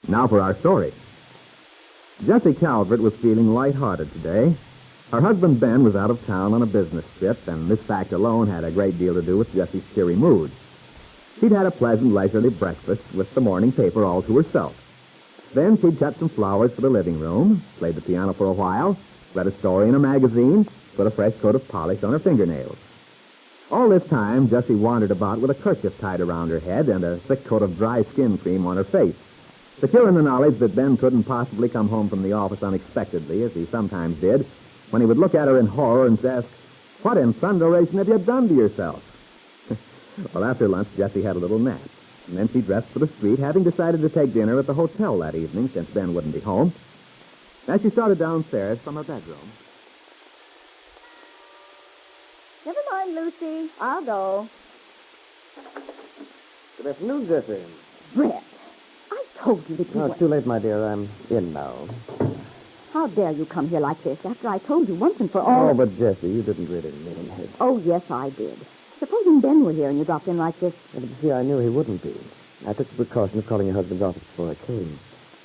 Now for our story. Jessie Calvert was feeling lighthearted today. Her husband Ben was out of town on a business trip, and this fact alone had a great deal to do with Jessie's cheery mood. She'd had a pleasant, leisurely breakfast with the morning paper all to herself. Then she'd cut some flowers for the living room, played the piano for a while, read a story in a magazine, put a fresh coat of polish on her fingernails. All this time, Jessie wandered about with a kerchief tied around her head and a thick coat of dry skin cream on her face, secure in the knowledge that Ben couldn't possibly come home from the office unexpectedly, as he sometimes did, when he would look at her in horror and ask, "What in thunderation have you done to yourself?" Well, after lunch, Jessie had a little nap, and then she dressed for the street, having decided to take dinner at the hotel that evening, since Ben wouldn't be home. As she started downstairs from her bedroom... Never mind, Lucy. I'll go. Good afternoon, Jessie. Brett, I told you that you No, it's too late, my dear. I'm in now. How dare you come here like this after I told you once and for all... Oh, but Jessie, you didn't really mean it. Oh, yes, I did. Supposing Ben were here and you dropped in like this... Yeah, but you see, I knew he wouldn't be. I took the precaution of calling your husband's office before I came.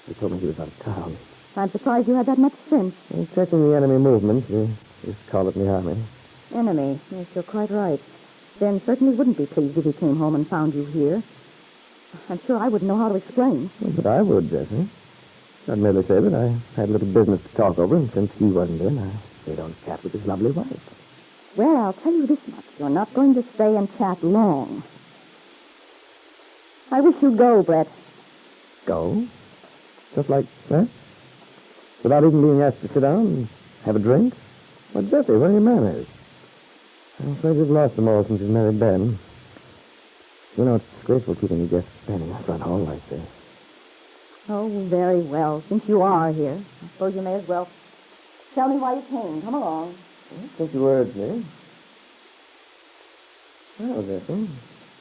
He told me he was out of town. I'm surprised you had that much sense. And checking the enemy movements, you just call it in the army. Enemy. Yes, you're quite right. Ben certainly wouldn't be pleased if he came home and found you here. I'm sure I wouldn't know how to explain. Well, but I would, Jessie. I'd merely say that I had a little business to talk over, and since he wasn't in, I stayed on chat with his lovely wife. Well, I'll tell you this much. You're not going to stay and chat long. I wish you'd go, Brett. Go? Just like that? Without even being asked to sit down and have a drink? Well, Jessie, what are your manners? I'm afraid you've lost them all since you've married Ben. You know, it's disgraceful keeping your guests standing in the front hall like this. Oh, very well. Since you are here, I suppose you may as well tell me why you came. Come along. Since you urged me. Well, Jessie,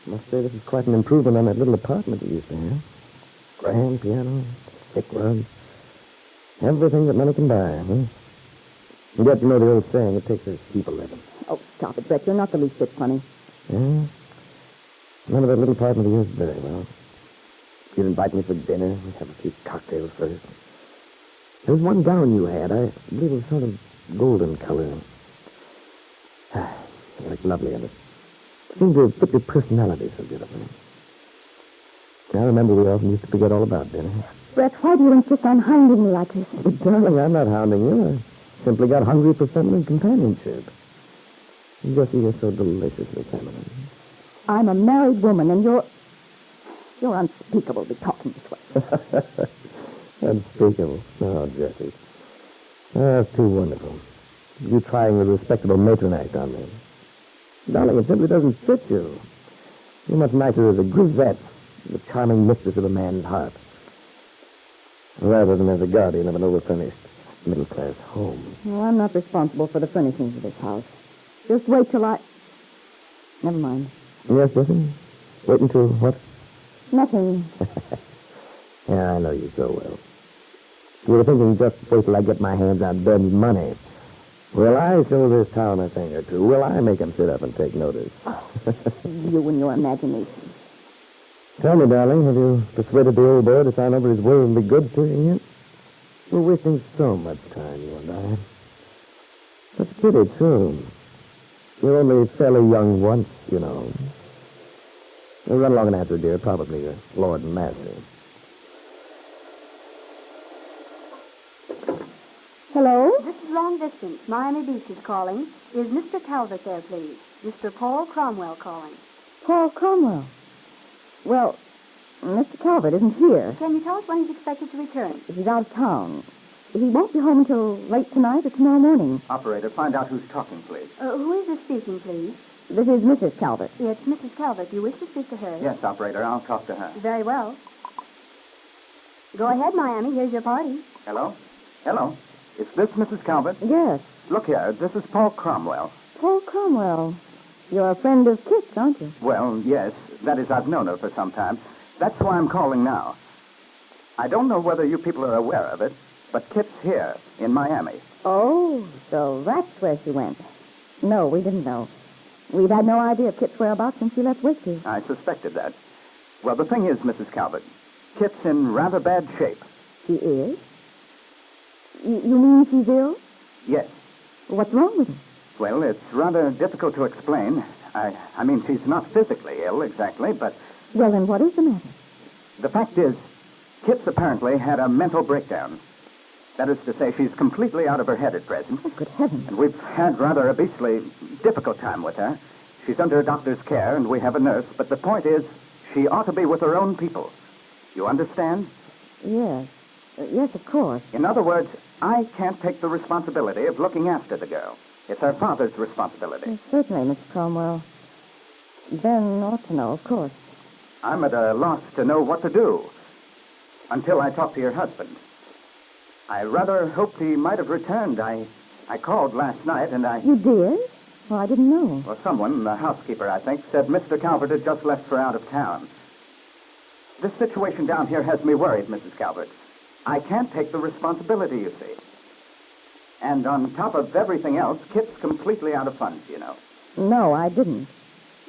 I must say this is quite an improvement on that little apartment you used to have. Grand piano, thick rugs, everything that money can buy, huh? And yet, you know the old saying, it takes a keep a living. Oh, stop it, Brett. You're not the least bit funny. Yeah? Remember that little apartment of yours very well. You'd invite me for dinner. We'd have a few cocktails first. There was one gown you had. I believe it was sort of golden color. It looked lovely in it. Seemed to fit your personality so beautifully. I remember we often used to forget all about dinner. Brett, why do you insist on hounding me like this? But, darling, I'm not hounding you. I simply got hungry for feminine companionship. Jessie, you're so deliciously feminine. I'm a married woman, and you're unspeakable to be talking this way. Unspeakable. Oh, Jessie. Oh, that's too wonderful. You trying the respectable matron act on me. Darling, it simply doesn't fit you. You're much nicer as a grisette, the charming mistress of a man's heart, rather than as a guardian of an overfurnished middle-class home. Well, I'm not responsible for the furnishings of this house. Just wait till I... Never mind. Yes, Jessie? Wait until what? Nothing. Yeah, I know you so well. You were thinking just wait till I get my hands on Ben's money. Will I show this town a thing or two? Will I make him sit up and take notice? You and your imagination. Tell me, darling, have you persuaded the old boy to sign over his will and be good to you yet? We're wasting so much time, you and I. Such a pity, too. You're only fairly young once, you know. You'll run along and answer, dear. Probably your lord and master. Hello? This is long distance. Miami Beach is calling. Is Mr. Calvert there, please? Mr. Paul Cromwell calling. Paul Cromwell. Well, Mr. Calvert isn't here. Can you tell us when he's expected to return? He's out of town. He won't be home until late tonight or tomorrow morning. Operator, find out who's talking, please. Who is this speaking, please? This is Mrs. Calvert. Yes, Mrs. Calvert. Do you wish to speak to her? Yes, operator, I'll talk to her. Very well. Go ahead, Miami. Here's your party. Hello? Hello? Is this Mrs. Calvert? Yes. Look here, this is Paul Cromwell. Paul Cromwell. You're a friend of Kitt's, aren't you? Well, yes. That is, I've known her for some time. That's why I'm calling now. I don't know whether you people are aware of it, but Kitt's here in Miami. Oh, so that's where she went. No, we didn't know. We'd had no idea of Kitt's whereabouts since she left Wakefield. I suspected that. Well, the thing is, Mrs. Calvert, Kitt's in rather bad shape. She is? You mean she's ill? Yes. What's wrong with her? Well, it's rather difficult to explain. I mean, she's not physically ill exactly, but Well, then what is the matter? the fact is, Kitt's apparently had a mental breakdown. That is to say, she's completely out of her head at present. Oh, good heavens. And we've had rather a beastly difficult time with her. She's under a doctor's care, and we have a nurse, but the point is, she ought to be with her own people. You understand? Yes. Yes, of course. In other words, I can't take the responsibility of looking after the girl. It's her father's responsibility. Certainly, Mr. Cromwell. Ben ought to know, of course. I'm at a loss to know what to do until I talk to your husband. I rather hoped he might have returned. I called last night, and You did? Well, I didn't know. Well, someone, the housekeeper, I think, said Mr. Calvert had just left for out of town. This situation down here has me worried, Mrs. Calvert. I can't take the responsibility, you see. And on top of everything else, Kitt's completely out of funds, you know. No, I didn't.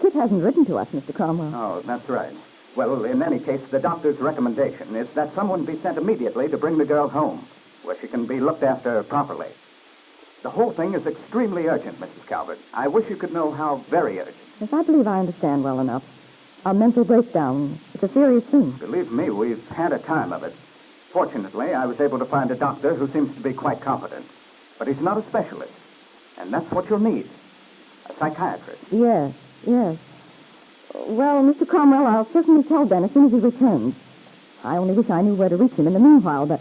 Kit hasn't written to us, Mr. Cromwell. Oh, that's right. Well, in any case, the doctor's recommendation is that someone be sent immediately to bring the girl home, where she can be looked after properly. The whole thing is extremely urgent, Mrs. Calvert. I wish you could know how very urgent. Yes, I believe I understand well enough. A mental breakdown. It's a serious thing. Believe me, we've had a time of it. Fortunately, I was able to find a doctor who seems to be quite competent. But he's not a specialist. And that's what you'll need. A psychiatrist. Yes, yes. Well, Mr. Cromwell, I'll certainly tell Ben as soon as he returns. I only wish I knew where to reach him in the meanwhile, but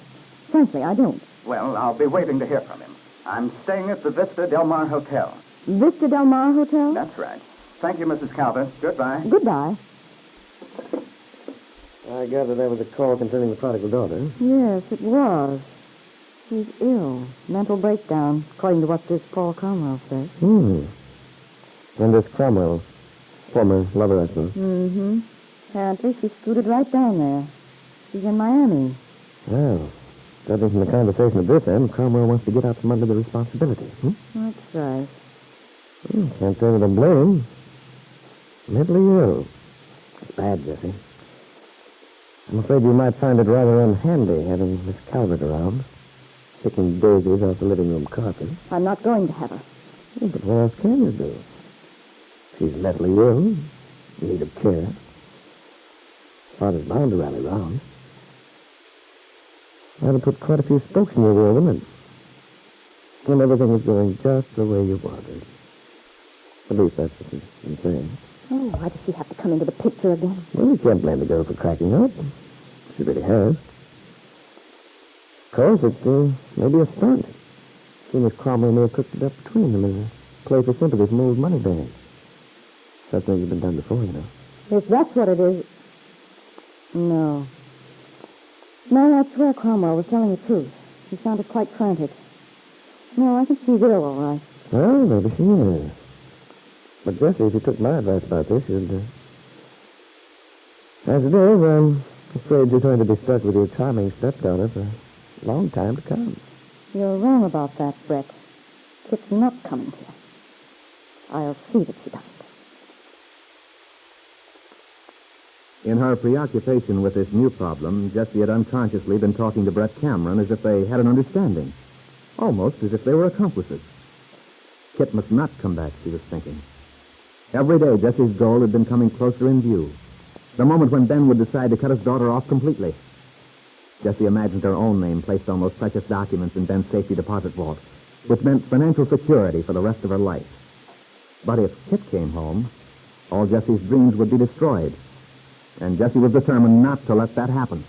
frankly, I don't. Well, I'll be waiting to hear from him. I'm staying at the Vista Del Mar Hotel. Vista Del Mar Hotel? That's right. Thank you, Mrs. Calvert. Goodbye. Goodbye. I gather there was a call concerning the prodigal daughter. Yes, it was. She's ill. Mental breakdown, according to what this Paul Cromwell says. And this Cromwell, former lover husband. Mm-hmm. Apparently, she scooted right down there. She's in Miami. Well, judging from the conversation at this end, Cromwell wants to get out from under the responsibility. That's right. Can't say that I blame him. Mentally ill. It's bad, Jessie. I'm afraid you might find it rather unhandy having Miss Calvert around, picking daisies off the living room carpet. I'm not going to have her. But what else can you do? She's mentally ill, in need of care. Father's bound to rally round. That'll put quite a few spokes in your wheel, wouldn't it? When everything was going just the way you wanted. At least that's what you've been saying. Oh, why does she have to come into the picture again? Well, you can't blame the girl for cracking up. She really has. Of course, it's maybe a stunt. Seeing as Cromwell may have cooked it up between them as a play for sympathy from old money bags. Such things have been done before, you know. If that's what it is... No. No, I swear Cromwell was telling the truth. He sounded quite frantic. No, I think she's ill, all right. Well, maybe she is. But Jessie, if you took my advice about this, you'd... As it is, I'm afraid you're going to be stuck with your charming stepdaughter for a long time to come. You're wrong about that, Brett. Kit's not coming here. I'll see that she doesn't. In her preoccupation with this new problem, Jessie had unconsciously been talking to Brett Cameron as if they had an understanding. Almost as if they were accomplices. Kitt must not come back, she was thinking. Every day, Jessie's goal had been coming closer in view. The moment when Ben would decide to cut his daughter off completely. Jessie imagined her own name placed on those precious documents in Ben's safety deposit vault, which meant financial security for the rest of her life. But if Kitt came home, all Jessie's dreams would be destroyed. And Jessie was determined not to let that happen.